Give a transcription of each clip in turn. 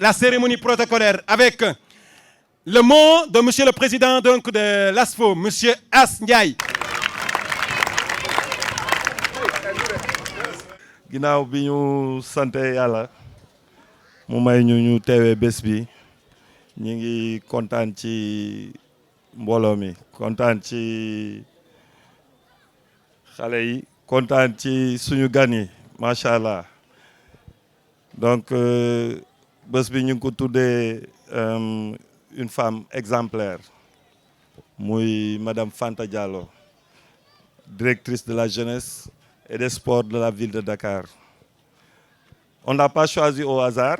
la cérémonie protocolaire avec le mot de Monsieur le Président donc de l'ASFO, Monsieur As Ndiaye. ginnaaw bi ñu sante yàlla mu may ñu teewee bés bi ñu ngi kontaan ci mbooloo mi kontaan ci xale yi kontaan ci suñu gan yi macha allah donc bés bi ñu ngi ko tuddee une femme exemplaire muy madame Fanta Diallo, directrice de la jeunesse et des sports de la ville de Dakar. On n'a pas choisi au hasard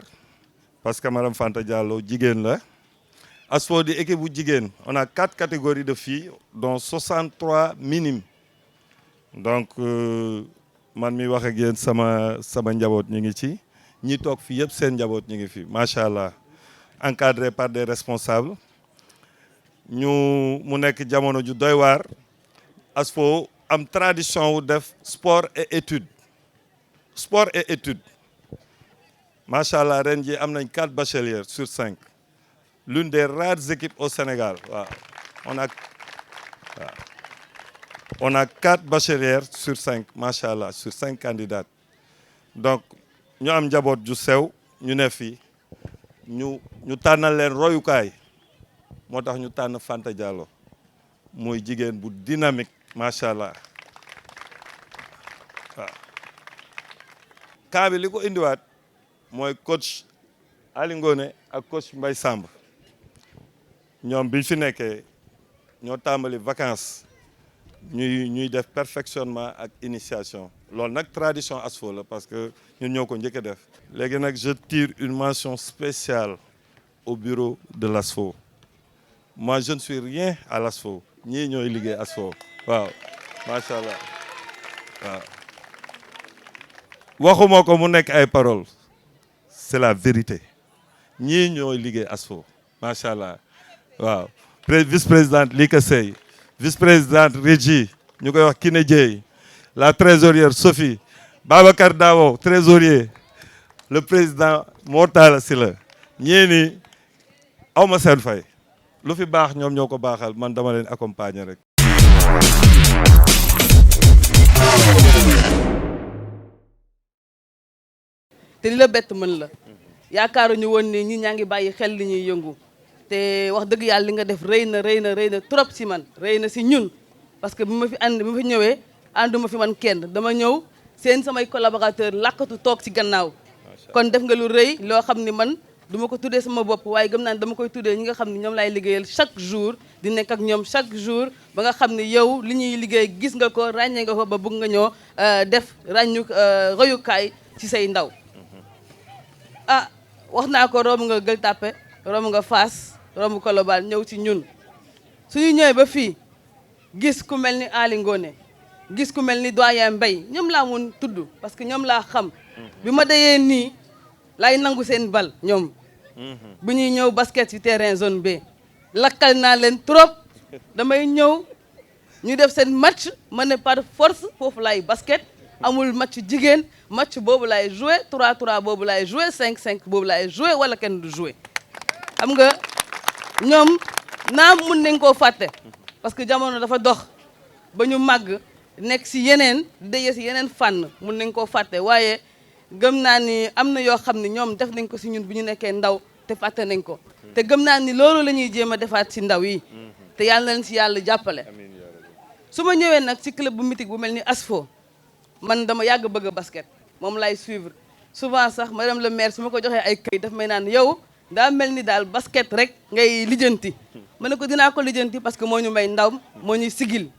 parce que madame Fanta Diallo jigéen la. ASFO di équipe bu jigéen, on a 4 catégories de filles dont 63 minimes. Donc man mi wax ak yéen sama njaboot ñu ngi ci ñi toog fii yëpp seen njaboot ñu ngi fi macha allah, encadré par des responsables. mu nekk jamono ju doy waar. ASFO am tradition wu def sport et études macha allah ren ji am nañ 4 bacheliers sur 5, l'une des rares équipes au Sénégal. waaw on a 4 bacheliers sur 5 macha allah, sur 5 candidates. donc ñu am njaboot ju sew ñu ne fii ñu tànnal leen royukaay moo tax ñu tànn Fanta Diallo muy jigéen bu dynamique macha allah. waaw cas bi li ko indiwaat mooy coach Ali Ngone ak coach Mbaye Samb ñoom biñ fi nekkee ñoo tàmbali vacances ñuy def perfectionnement ak initiation. loolu nag tradition ASFO la parce que ñun ñoo ko njëkk a def. léegi nag je tire une mention spéciale au bureau de l'ASFO. moi je ne suis rien à l'ASFO, ñii ñooy liggéey ASFO. waaw macha allah waaw. waxuma ko mu nekk ay paroles, c'est la vérité. ñii ñooy liggéey ASFO macha allah waaw. vice-présidente Lika Sey, vice-présidente Régie ñu koy wax Kiné Dieye, la trésorière Sophie, Babacar Dawo trésorier, le président Mortala Sylla. ñii ni awma seen fay. lu fi baax ñoom ñoo ko baaxal, man dama leen accompagner rek. te li la bett mën la yaakaaruñu woon ni ñi ñaa ngi bàyyi xel li ñuy yëngu te wax dëgg yàlla li nga def rëy na trop si man, rëy na si ñun. parce que bi ma fi ñëwee ànduma fi man kenn, dama ñëw seen samay collaborateur làkkatu toog si gannaaw. kon def nga lu rëy loo xam ni man duma ko tuddee sama bopp waaye gëm naa ne dama koy tuddee ñi nga xam ne ñoom laay liggéeyal chaque jour, di nekk ak ñoom chaque jour ba nga xam ne yow li ñuy liggéey gis nga ko, ràññee nga ko ba bëgg nga ñoo def royukaay ci say ndaw. ah wax naa ko romb nga Gueule Tapée, romb nga Fass, romb Colobane, ñëw ci ñun suñu ñëwee ba fii gis ku mel ni Ali Ngone, gis ku mel ni doyen Mbaye, ñoom laa mun tudd parce que ñoom laa xam. bi ma dayee nii lay nangu seen bal ñoom bu ñuy ñëw basket ci terrain zone B lakkal naa leen trop. damay ñëw ñu def seen match ma ne par force foofu lay basket, amul match jigéen, match boobu laay joué, 3-3 boobu laay joué, 5-5 boobu laay joué wala kenn du joué. xam nga ñoom naam mun nañ koo fàtte parce que jamono dafa dox ba ñu màgg nekk si yeneen deye si yeneen fànn, mun nañ koo fàtte waaye gëm naa ni am na yoo xam ne ñoom def nañ ko si ñun bu ñu nekkee ndaw te fàtte nañ ko. te gëm naa ni loolu la ñuy jéem a defaat si ndaw yi te yàlla na leen si yàlla jàppale. su ma ñëwee nag si club bu mythique bu mel ni ASFO, man dama yàgg bëgg a basket, moom laay suivre souvent sax madame le maire su ma ko joxee ay këy daf may naan yow daa mel ni daal basket rek ngay lijjanti. ma ne ko dinaa ko lijjanti parce que moo ñu may ndaw, moo ñu sigil,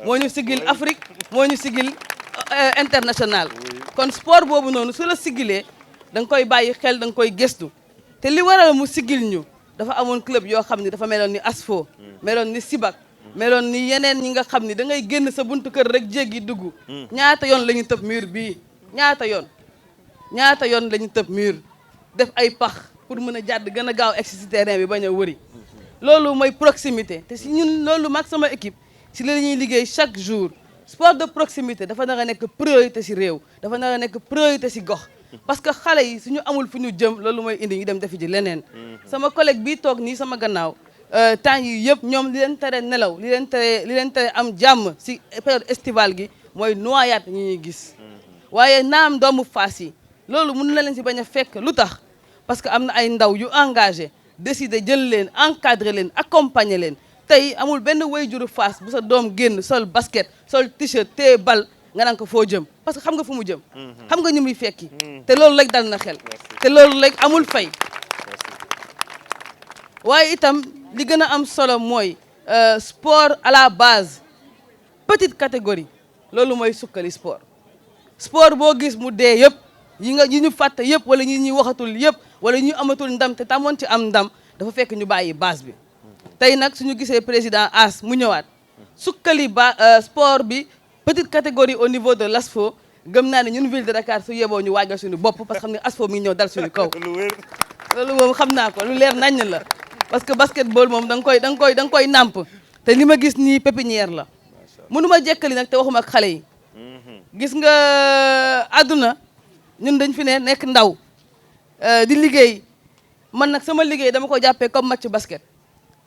moo ñu sigil Afrique, moo ñu sigil international. kon sport boobu noonu su la sigilee da nga koy bàyyi xel, da nga koy gëstu. te li waral mu sigil ñu dafa amoon club yoo xam ni dafa meloon ni ASFO, meloon ni Sibak, meloon ni yeneen ñi nga xam ni da ngay génn sa buntu kër rek jéggi dugg. ñaata yoon la ñu tëb mur bii, ñaata yoon la ñu tëb mur def ay pax pour mën a jàdd gën a gaaw egsi si terrain bi bañ a wëri. loolu mooy proximité te si ñun loolu mag sama équipe si la ñuy liggéey chaque jour. sport de proximité dafa nar a nekk priorité si réew, dafa nar a nekk priorité si gox. parce que xale yi suñu amul fu ñu jëm loolu mooy indi ñu dem defi ji leneen sama collègue bii toog nii sama gannaaw temps yi yëpp ñoom li leen tere nelaw li leen tere am jàmm si période estivale gi mooy noyade ñi ñuy gis waaye naam doomu Fass yi loolu mën na leen si bañ a fekk lu tax parce que am na ay ndaw yu engagé décidé jël leen encadré leen accompagner leen tey amul benn waajuru Fass bu sa doom génn sol basket sol t-shirt te bal nga naan ko foo jëm parce que xam nga fu mu jëm xam nga ñu muy fekki te loolu rek dal na xel te loolu rek amul fay waaye itam li gën a am solo mooy sport à la base petite catégorie loolu mooy sukkali sport boo gis mu dee yëpp yi ñu fàtte yëpp wala ñi ñuy waxatul yëpp wala ñu amatul ndam te tamoon ci am ndam dafa fekk ñu bàyyi base bi tey nag suñu gisee président As mu ñëwaat sukkali sport bi petite catégorie au niveau de l'ASFO gëm naa ne ñun ville de Dakar su yeboo ñu waajal suñu bopp parce que xam ne ASFO mi ngi ñëw dal suñu kaw loolu moom xam naa ko lu leer naññ la parce que basketball moom da nga koy nàmp te li ma gis nii pépinière la mënuma jekkali nag te waxuma ak xale yi gis nga àdduna ñun dañ fi ne nekk ndaw di liggéey man nag sama liggéey dama ko jàppee comme match basket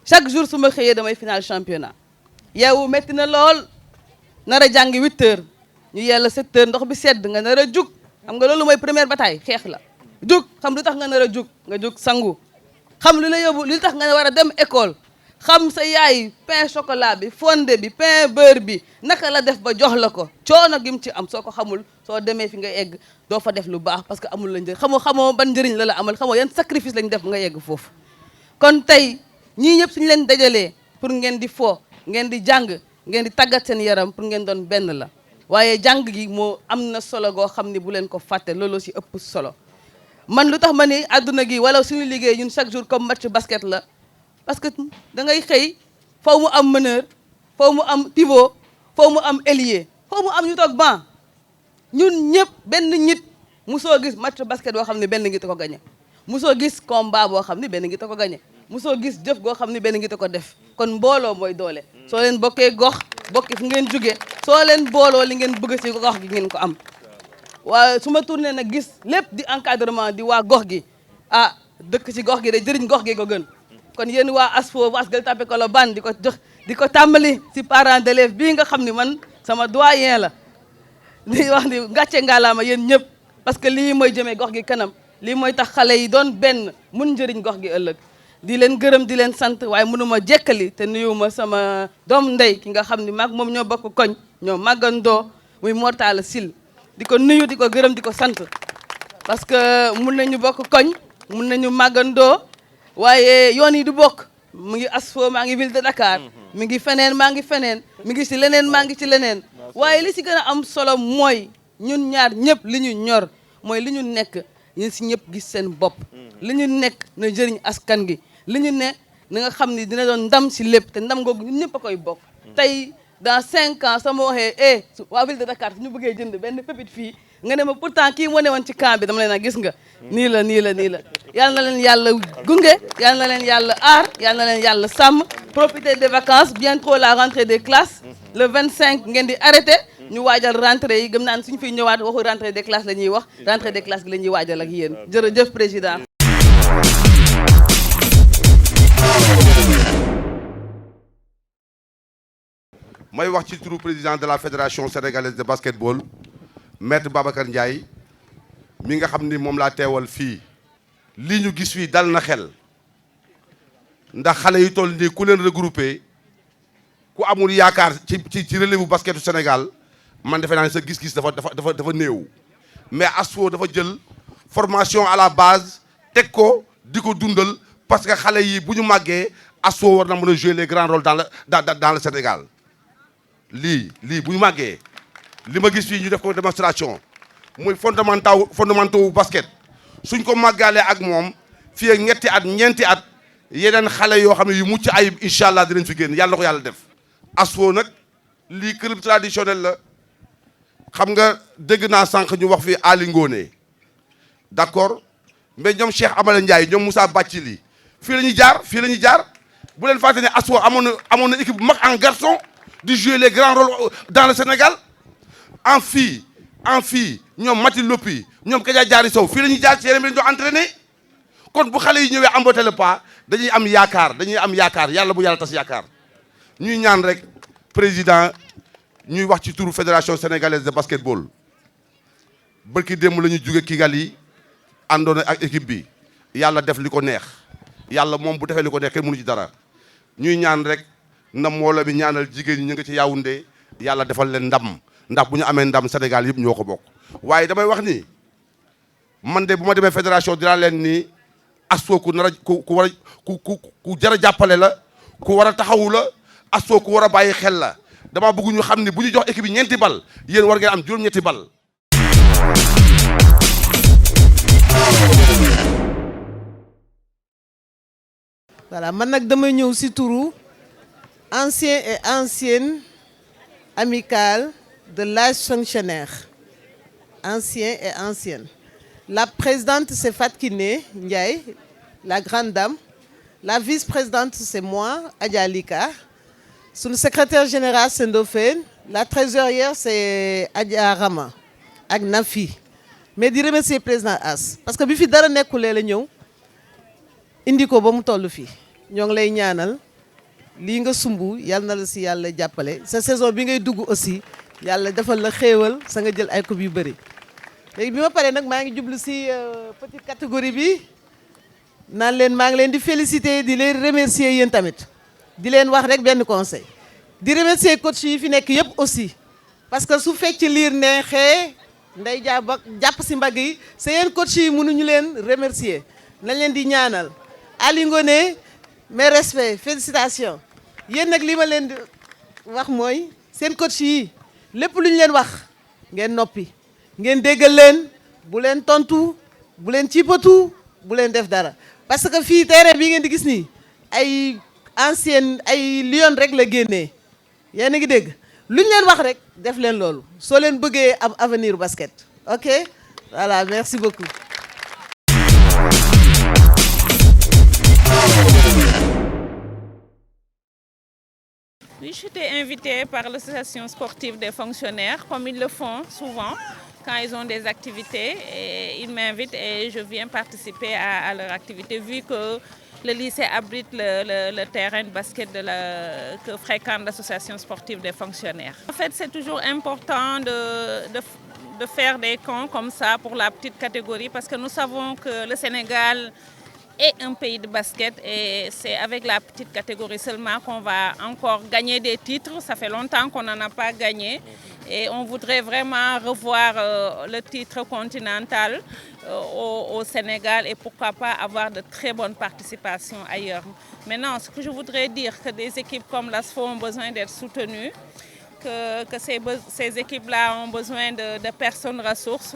chaque jour su ma xëyee damay final championnat yow metti na lool nar a jàngi 8 heures ñu yella 7 heures ndox bi sedd nga nar a jug xam nga loolu mooy première bataille xeex la jug xam lu tax nga nar a jug nga jug sangu xam lu la yóbbu lu tax nga war a dem école xam sa yaay pain chocolat bi fondé bi pain beurre bi naka la def ba jox la ko coono gi mu ci am soo ko xamul soo demee fi nga egg doo fa def lu baax parce que amul la njëriñ xamoo ban njëriñ la amal xamoo yan sacrifice lañ def nga yegg foofu kon tey ñii ñëpp suñu leen dajalee pour ngeen di fo ngeen di jàng ngeen di tàggat seen yaram pour ngeen doon benn la waaye jàng gi moo am na solo goo xam ni bu leen ko fàtte loolu si ëpp solo man lu tax ma ni àdduna gi wala suñu liggéey ñun chaque jour comme match basket la parce que da ngay xëy faw mu am meneur faw mu am pivot faw mu am ailier faw mu am ñu toog banc ñun ñëpp benn nit musoo gis match basket boo xam ne benn ngi te ko gagné musoo gis combat boo xam ne benn ngi te ko gagné musoo gis jëf goo xam ne benn ngi te ko def kon mbooloo mooy doole soo leen bokkee gox bokki fu ngeen jóge soo leen booloo li ngeen bëgg si gox gi ngeen ko am waaye su ma tourné nag gis lépp di encadrement di waa gox gi ah dëkk ci gox gi de jëriñ gox gi ko gën kon yéen waa ASFO Fass Gueule Tapée Colobane di ko tàmbali si parents d'élèves bii nga xam ni man sama doyen la di wax ni ngàcce ngaalaama yéen ñëpp parce que lii mooy jëmee gox gi kanam lii mooy tax xale yi doon benn mun njëriñ gox gi ëllëg di leen gërëm di leen sant waaye mënuma jekkali te nuyuma sama doom ndey ki nga xam ni maag moom ñoo bokk koñ ñoo màggandoo muy Mortala Sil di ko nuyu di ko gërëm di ko sant parce que mun nañu bokk koñ mun nañu màggandoo waaye yoon yi du bokk mu ngi ASFO maa ngi ville de Dakar mi ngi feneen maa ngi feneen mi ngi ci leneen maa ngi ci leneen waaye li ci gën a am solo mooy ñun ñaar ñëpp li ñu ñor mooy li ñu nekk ñun ci ñëpp gis seen bopp li ñu nekk na jëriñ askan gi li ñu ne na nga xam ni dina doon ndam ci lépp te ndam googu ñun ñëpp a koy bokk tey dans 5 ans sama waxee waa ville de Dakar su ñu bëggee jënd benn pépite fii nga ne ma pourtant kii moo ne woon ci camp bi dama leen a gis nga nii la yal na leen yàlla gunge yal na leen yàlla aar yal na leen yàlla sàmm profiter des vacances bientôt la rentrée des classes le 25 ngeen di arrêté ñu waajal rentrée yi gëm naan suñu fiy ñëwaat waxu rentrée des classes la ñuy wax rentrée des classes gi la ñuy waajal ak yéen jërëjëf président. may wax ci turu président de la fédération sénégalaise de basketball maître Babacar Ndiaye mi nga xam ni moom laa teewal fii lii ñu gis fii dal na xel ndax xale yu toll nii ku leen regroupé ku amul yaakaar ci relève bu basketu Sénégal man defe naa ne sa gis-gis dafa néew. mais ASFO dafa jël formation à la base teg ko di ko dundal parce que xale yi bu ñu màggee ASFO war na mën a jouer les grands rôles dans le Sénégal. lii bu ñu màggee li ma gis fii ñu def ko démonstration muy fondamentaux wu basket suñ ko màggaalee ak moom fii ak ñetti at ñeenti at yeneen xale yoo xam ne yu mucc ayib incha allah dinañ fi génn yàlla na ko yàlla def. ASFO nag lii club traditionnel la xam nga dégg naa sànq ñu wax fi Ali Ngone d'accord mais ñoom Cheikh Amala Ndiaye ñoom Moussa Bathily fii la ñuy jaar bu leen fàtte ne ASFO amoon na équipe bu mag en garçon di jouer les grands rôles dans le Sénégal en filles ñoom Mati Lopi ñoom Kaja Jaari Sow fii la ñuy jaar ci yeneen bi lañ doon entraîné kon bu xale yi ñëwee emboîter le pas dañuy am yaakaar yàlla bu yàlla tas yaakaar ñuy ñaan rek président ñuy wax ci turu fédération sénégalaise de basketball bërki démb la ñu jóge Kigali àndoon ak équipe bi yàlla def li ko neex yàlla moom bu defee li ko neex kenn mënu ci dara ñuy ñaan rek na mbooloo bi ñaanal jigéen ñi ñu ngi ci Yaoundé yàlla defal leen ndam ndax bu ñu amee ndam Sénégal yëpp ñoo ko bokk waaye damay wax ni man de bu ma demee fédération dinaa leen ni ASFO ku nar a ku jar a jàppale la ku war a taxawu la ASFO ku war a bàyyi xel la dama bëgg ñu xam ni bu ñu jox équipe yi ñeenti bal yéen war ngeen am juróom-ñetti bal. voilà man nag damay ñëw ci turu ancien et ancienne amicale de l'âge fonctionnaire ancien et ancienne. La présidente, c'est Fatou Kiné Ndiaye, la grande dame. La vice-présidente, c'est moi, Adja Lika. Son secrétaire général, c'est Ndofène. La trésorière, c'est Adja Rama ak Nafi. Mais di remercier président As parce que bi fi dara nekkulee la ñëw indi ko ba mu toll fii ñoo ngi lay ñaanal lii nga sumb yal na la si yàlla jàppale sa saison bi ngay dugg aussi yàlla defal la xéewal sa nga jël ay coupe yu bëri. léegi bi ma paree nag maa ngi jublu si petite catégorie bi naan leen maa ngi leen di féliciter di leen remercier yéen tamit di leen wax rek benn conseil di remercier coach yi fi nekk yëpp aussi parce que su fecc liir neexee nday jàpp si mbagg yi sa yéen coach yi mënuñu leen remercier nañ leen di ñaanal Ali Ngoné mes respects félicitations yéen nag li ma leen di wax mooy seen coach yi lépp lu ñu leen wax ngeen noppi ngeen déggal leen bu leen tontu bu leen ciipatu bu leen def dara parce que fii terrain bi ngeen di gis nii ay ancienne ay Lyon rek la génnee yéen a ngi dégg lu ñu leen wax rek def leen loolu soo leen bëggee am avenir basket ok voilà merci beaucoup. Oui, j'étais invitée par l'association sportive des fonctionnaires, comme ils le font souvent quand ils ont des activités. Et ils m'invitent et je viens participer à leur activité, vu que le lycée abrite le terrain de basket que fréquente l'association sportive des fonctionnaires. En fait, c'est toujours important de faire des camps comme ça pour la petite catégorie, parce que nous savons que le Sénégal est un pays de basket et c'est avec la petite catégorie seulement qu'on va encore gagner des titres. Ça fait longtemps qu'on n'en a pas gagné et on voudrait vraiment revoir le titre continental au Sénégal et pourquoi pas avoir de très bonnes participations ailleurs. Maintenant, ce que je voudrais dire, que des équipes comme l'ASFO ont besoin d'être soutenues, que ces équipes-là ont besoin de personnes ressources,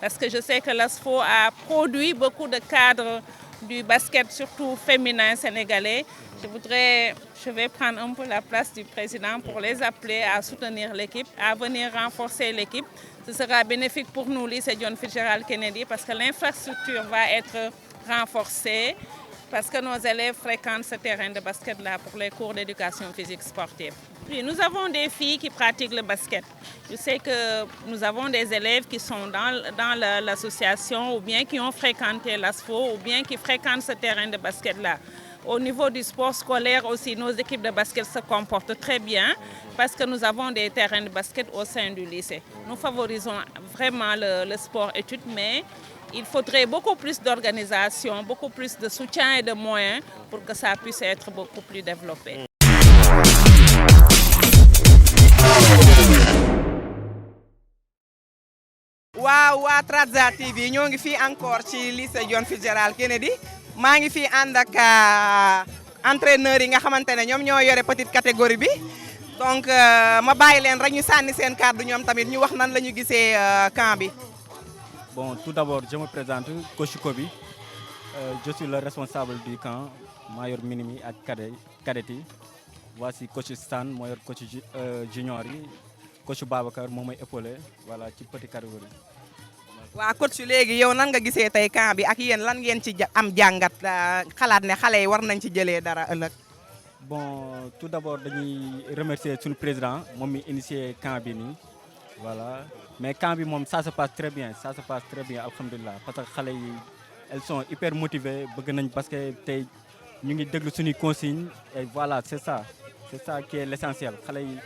parce que je sais que l'ASFO a produit beaucoup de cadres du basket, surtout féminin sénégalais. Je vais prendre un peu la place du président pour les appeler à soutenir l'équipe, à venir renforcer l'équipe. Ce sera bénéfique pour nous, lycée John Fitzgerald Kennedy, parce que l'infrastructure va être renforcée, parce que nos élèves fréquentent ce terrain de basket-là pour les cours d'éducation physique sportive. Oui, nous avons des filles qui pratiquent le basket. Je sais que nous avons des élèves qui sont dans l'association ou bien qui ont fréquenté l'ASFO ou bien qui fréquentent ce terrain de basket-là. Au niveau du sport scolaire aussi, nos équipes de basket se comportent très bien parce que nous avons des terrains de basket au sein du lycée. Nous favorisons vraiment le sport-études, mais il faudrait beaucoup plus d'organisation, beaucoup plus de soutien et de moyens pour que ça puisse être beaucoup plus développé. waaw waa Trazza TV ñoo ngi fii encore ci lycée John Fitzgerald Kennedy maa ngi fii ànd ak entraîneurs yi nga xamante ne ñoom ñoo yore petite catégorie bi donc ma bàyyi leen rek ñu sànni seen kàddu ñoom tamit ñu wax nan la ñu gisee camp bi. Bon, tout d'abord, je me présente, Coach Kobi. Je suis le responsable du camp, Mayor Minimi et Kadeti. Voici Coach Stan, Mayor Coach Junior, Coach Babacar, moi épaulé, voilà, ci petite catégorie. Waa coach léegi yow nan nga gisee tey camp bi ak yéen lan ngeen ci am jàngat xalaat ne xale yi war nañ ci jëlee dara ëllëg. Bon, tout d'abord dañuy remercier suñu président moom mi initié camp bi nii voilà mais camp bi moom ça se passe très bien alhamdulilah parce que xale yi elles sont hyper motivées bëgg nañ parce que tey ñu ngi déglu suñuy consignes et voilà c'est ça qui est l'essentiel xale yi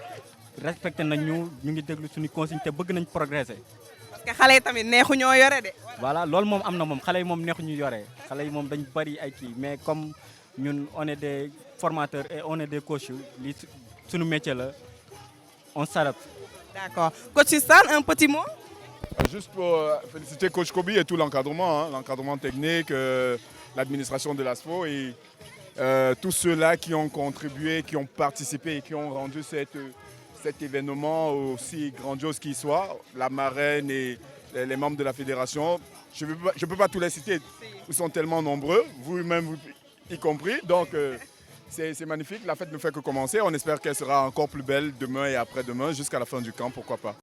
respecté nañ ñu ngi déglu suñuy consignes te bëgg nañ progresser. parce que xale yi tamit neexu ñoo yore de. voilà loolu moom am na moom xale yi moom neexu ñu yore xale yi moom dañ bari ay kii mais comme ñun on est des formateurs et on est des coachs li suñu métier la on s'adapte. D'accord. Coach Stan, un petit mot? Juste pour féliciter Coach Kobi et tout l'encadrement, l'encadrement technique, l'administration de l'ASFO et tous ceux-là qui ont contribué, qui ont participé et qui ont rendu cet événement aussi grandiose qu'il soit, la marraine et les membres de la fédération. Je ne peux pas tous les citer, ils sont tellement nombreux, vous-même y compris, donc c'est magnifique, la fête ne fait que commencer, on espère qu'elle sera encore plus belle demain et après-demain jusqu'à la fin du camp, pourquoi pas.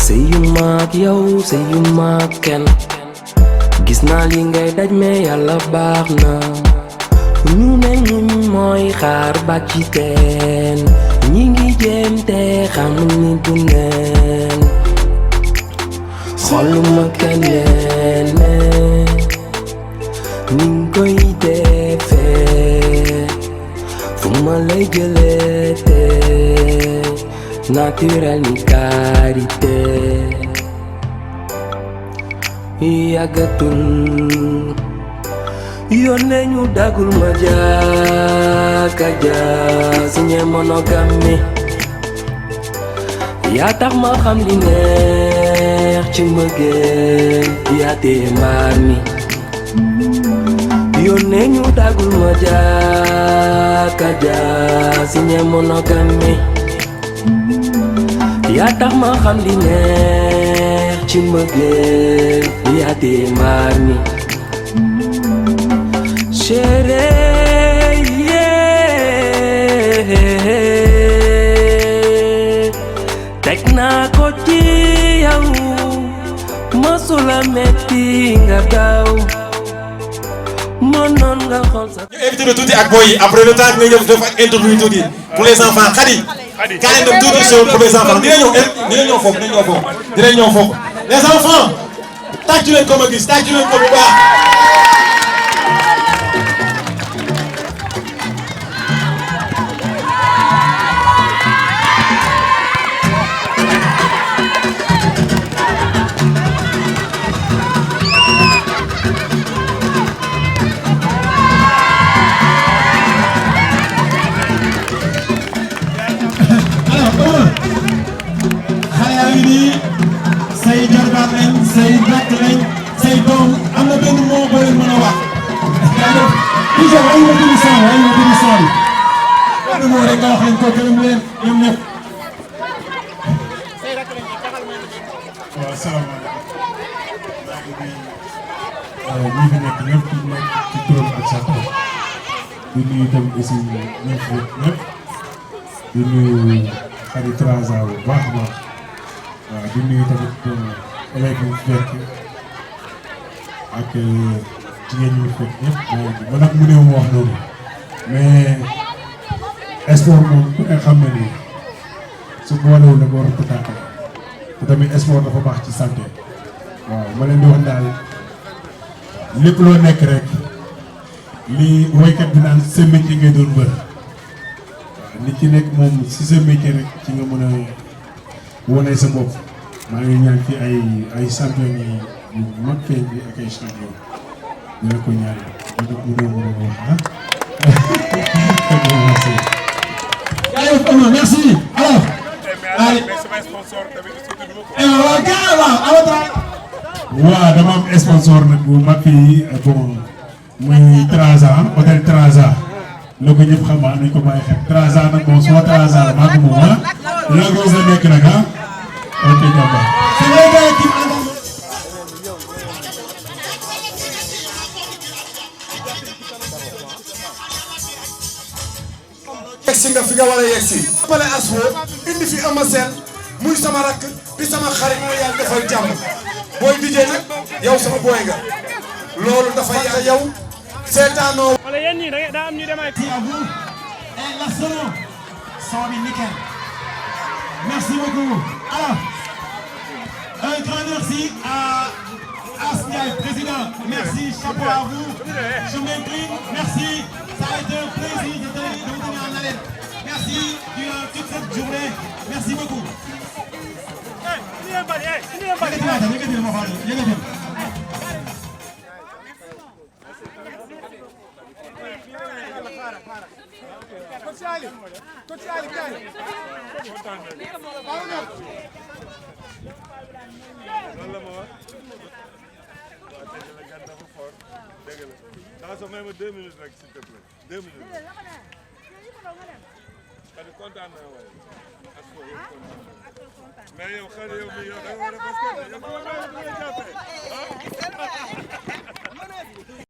Seyuma ak yow seyuma ak kenn gis naa li ngay daj mais yàlla baax na ñu ne ñun mooy xaar ba ci teen ñi ngi jéem te xam ni du neen xoluma keneen ni koy defee fu ma lay jëlee te naturel ni karité yàggatul yónnee ñu dagul ma jaaka ja signé monogamie yaa tax ma xam li neex ci mbëggeel yaa tee mbaar mi yónnee ñu dagul ma jaaka ja signé monogamie yaa tax ma xam li neex ci mbëggeel yaa tee mbaar mi chérie teg naa ko ci yow masula metti nga daw mënoon nga xool sa. ñu invité le tuuti ak boy yi après le temps que nga ñëw def ak interview tuuti pour les enfants Khady kaa leen dem tuuti show pour les enfants dinañ ñëw foofu les enfants tàccu leen ko ma gis tàccu leen ko bu baax. say jarbaat lañ say rakk lañ say doom am na benn moo boo leen mën a wax. déjà ay wàllu son yi benn moo rek nga wax leen ko gërëm leen ñoom ñëpp. waaw salaamaaleykum maa ngi nuyu ñi fi nekk ñëpp ku nekk ci turam ak santam di nuyu itam aussi ñi fi ñëpp di nuyu Khady Traza bu baax a baax. waaw di nuyu tamit élèves yi fekk ak jigéen ñi fekk ñëpp ba nag mu néew mu wax loolu mais sport moom ku ne xam na ni su boolewul da nga war a tëtaakale te tamit sport dafa baax ci santé waaw ma leen di wax daal lépp loo nekk rek li woykat bi naan sa métier ngay doon bër waaw nit ki nekk moom si sa métier rek ci nga mën a wane sa bopp maa ngi ñaan ci ay champion yi yu mag feeñ bi ak ay champion dina ko ñaan mu doon mën a wax merci alors waaw dama am sponsor nag bu mag fii bon muy Traza hôtel Traza la ko ñëpp xam nañ ko bàyyi xel Traza nag bon suma Traza la maa ko moom la ko sa nekk nag ok jàmbaar c'est vrai que équipe yegsi nga fi nga war a yegsi pale ASFO indi fi Ama Sène muy sama rakk di sama xarit ma yàlla defal jàmm booy dijee nag yow sama booy nga loolu dafa yàlla yow seetaanoo. wala yéen ñii daa am ñu dem ak. Merci à vous et la solo son bi nickel. Merci beaucoup. Alors, un grand merci à Asniel, président. Merci, chapeau à vous. Je m'incline. Merci. Ça a été un plaisir de vous donner en haleine. Merci durant toute cette journée. Merci beaucoup. Même 2 minutes rek s'il te plaît 2 minutes. Xadi kontaan naa waay. Mais yow xadi yow mi yow da nga war a parce que yow